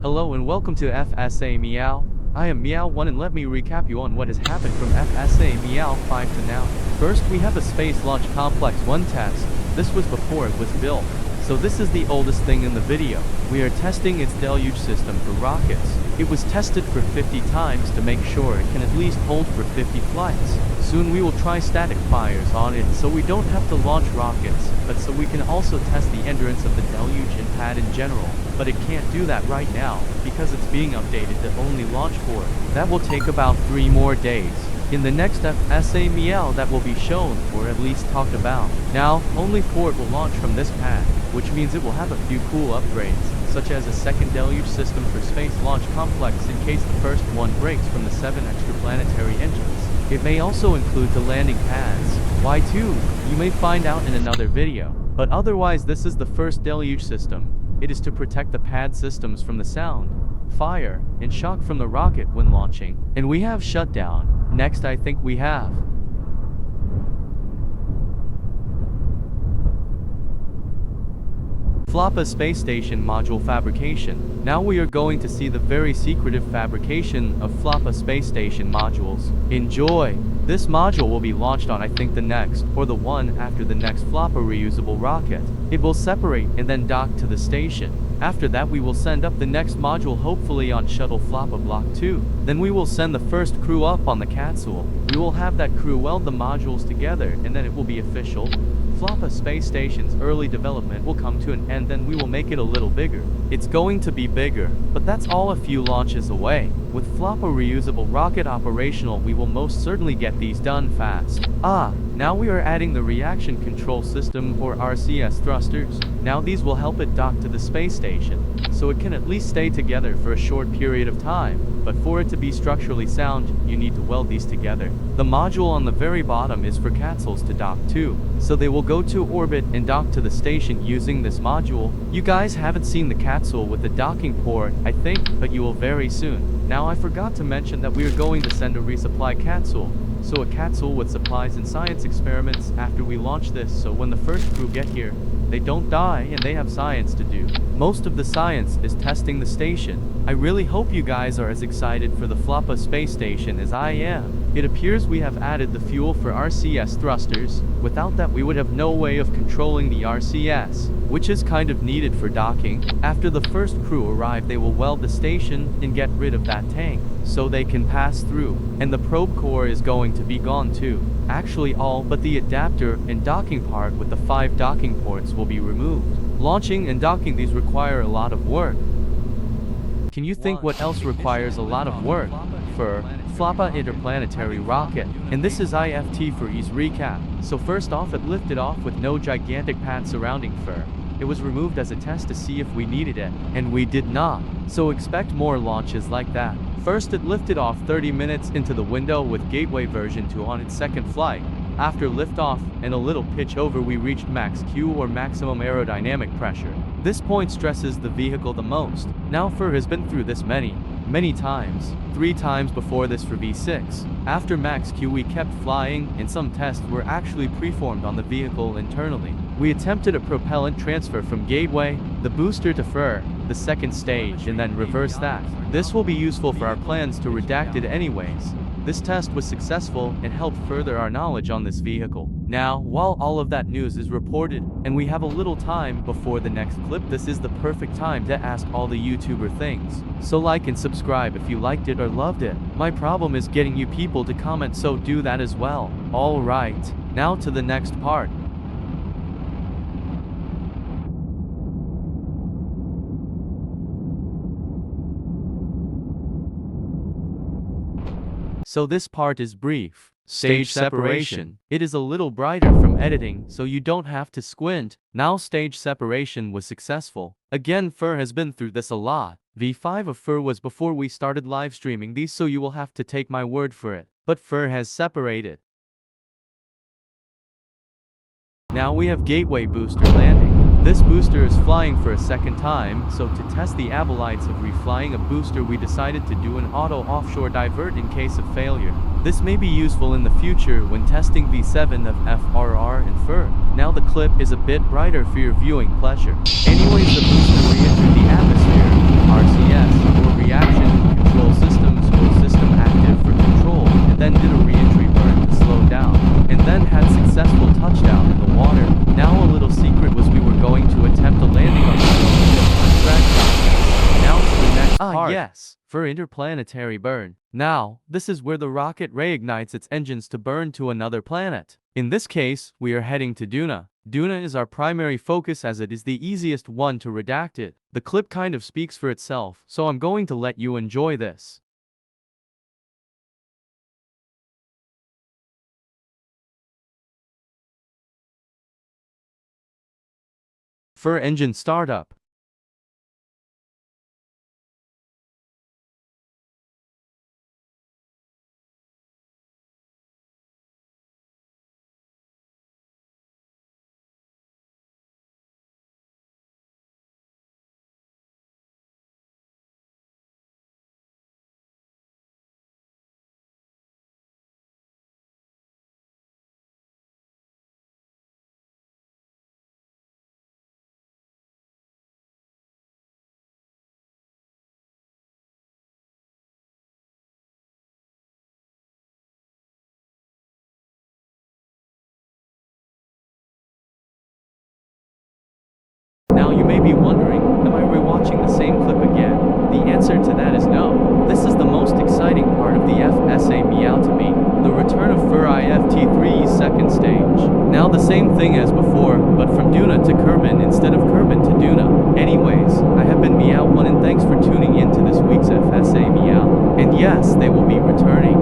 Hello and welcome to FSA Meow. I am Meow1 and let me recap you on what has happened from FSA Meow 5 to now. First, we have the Space Launch Complex 1 test. This was before it was built. So this is the oldest thing in the video. We are testing its deluge system for rockets. It was tested for 50 times to make sure it can at least hold for 50 flights. Soon we will try static fires on it so we don't have to launch rockets, but so we can also test the endurance of the deluge and pad in general. But it can't do that right now, because it's being updated to only launch 4. That will take about 3 more days. In the next FSA Meow that will be shown, or at least talked about. Now, only 4 will launch from this pad, which means it will have a few cool upgrades, such as a second deluge system for Space Launch Complex in case the first one breaks from the 7 extraplanetary engines. It may also include the landing pads. Why 2? You may find out in another video. But otherwise this is the first deluge system. It is to protect the pad systems from the sound, fire, and shock from the rocket when launching. And we have shutdown. Next I think we have FSA Space Station Module Fabrication. Now we are going to see the very secretive fabrication of FSA Space Station modules. Enjoy! This module will be launched on I think the next, or the one after the next FSA reusable rocket. It will separate and then dock to the station. After that we will send up the next module hopefully on Shuttle FSA Block 2. Then we will send the first crew up on the capsule. We will have that crew weld the modules together and then it will be official. FSA Space Station's early development will come to an end, then we will make it a little bigger. It's going to be bigger, but that's all a few launches away. With FSA reusable rocket operational we will most certainly get these done fast. Now we are adding the reaction control system or RCS thrusters. Now these will help it dock to the space station, so it can at least stay together for a short period of time. But for it to be structurally sound, you need to weld these together. The module on the very bottom is for capsules to dock to, so they will go to orbit and dock to the station using this module. You guys haven't seen the capsule with the docking port, I think, but you will very soon. Now I forgot to mention that we are going to send a resupply capsule. So a capsule with supplies and science experiments after we launch this, so when the first crew get here, they don't die and they have science to do. Most of the science is testing the station. I really hope you guys are as excited for the FSA Space Station as I am. It appears we have added the fuel for RCS thrusters. Without that we would have no way of controlling the RCS, which is kind of needed for docking. After the first crew arrive they will weld the station and get rid of that tank, so they can pass through. And the probe core is going to be gone too. Actually all but the adapter and docking part with the 5 docking ports will be removed. Launching and docking these require a lot of work. Can you think what else requires a lot of work? For FSA interplanetary rocket. And this is IFT for ease recap. So first off it lifted off with no gigantic pad surrounding FSA. It was removed as a test to see if we needed it, and we did not. So expect more launches like that. First it lifted off 30 minutes into the window with Gateway version 2 on its second flight. After liftoff and a little pitch over we reached max Q or maximum aerodynamic pressure. This point stresses the vehicle the most. Now FSA has been through this many times. 3 times before this for V6. After max Q we kept flying and some tests were actually preformed on the vehicle internally. We attempted a propellant transfer from Gateway, the booster to FSA, the second stage, and then reverse that. This will be useful for our plans to redact it anyways. This test was successful and helped further our knowledge on this vehicle. Now, while all of that news is reported, and we have a little time before the next clip, this is the perfect time to ask all the YouTuber things. So like and subscribe if you liked it or loved it. My problem is getting you people to comment, so do that as well. Alright, now to the next part. So this part is brief. Stage separation. It is a little brighter from editing, so you don't have to squint. Now stage separation was successful. Again FSA has been through this a lot. V5 of FSA was before we started live streaming these, so you will have to take my word for it. But FSA has separated. Now we have Gateway booster landing. This booster is flying for a second time, so to test the abilities of reflying a booster we decided to do an auto offshore divert in case of failure. This may be useful in the future when testing V7 of FRR and FSA. Now the clip is a bit brighter for your viewing pleasure. Anyways, the booster re-entered the atmosphere, RCS. part. Yes, for interplanetary burn. Now, this is where the rocket reignites its engines to burn to another planet. In this case, we are heading to Duna. Duna is our primary focus as it is the easiest one to redact it. The clip kind of speaks for itself, so I'm going to let you enjoy this. For engine startup. Now you may be wondering, am I rewatching the same clip again? The answer to that is no. This is the most exciting part of the FSA Meow to me, the return of FUR IFT3's second stage. Now the same thing as before, but from Duna to Kerbin instead of Kerbin to Duna. Anyways, I have been Meow1 and thanks for tuning in to this week's FSA Meow. And yes, they will be returning.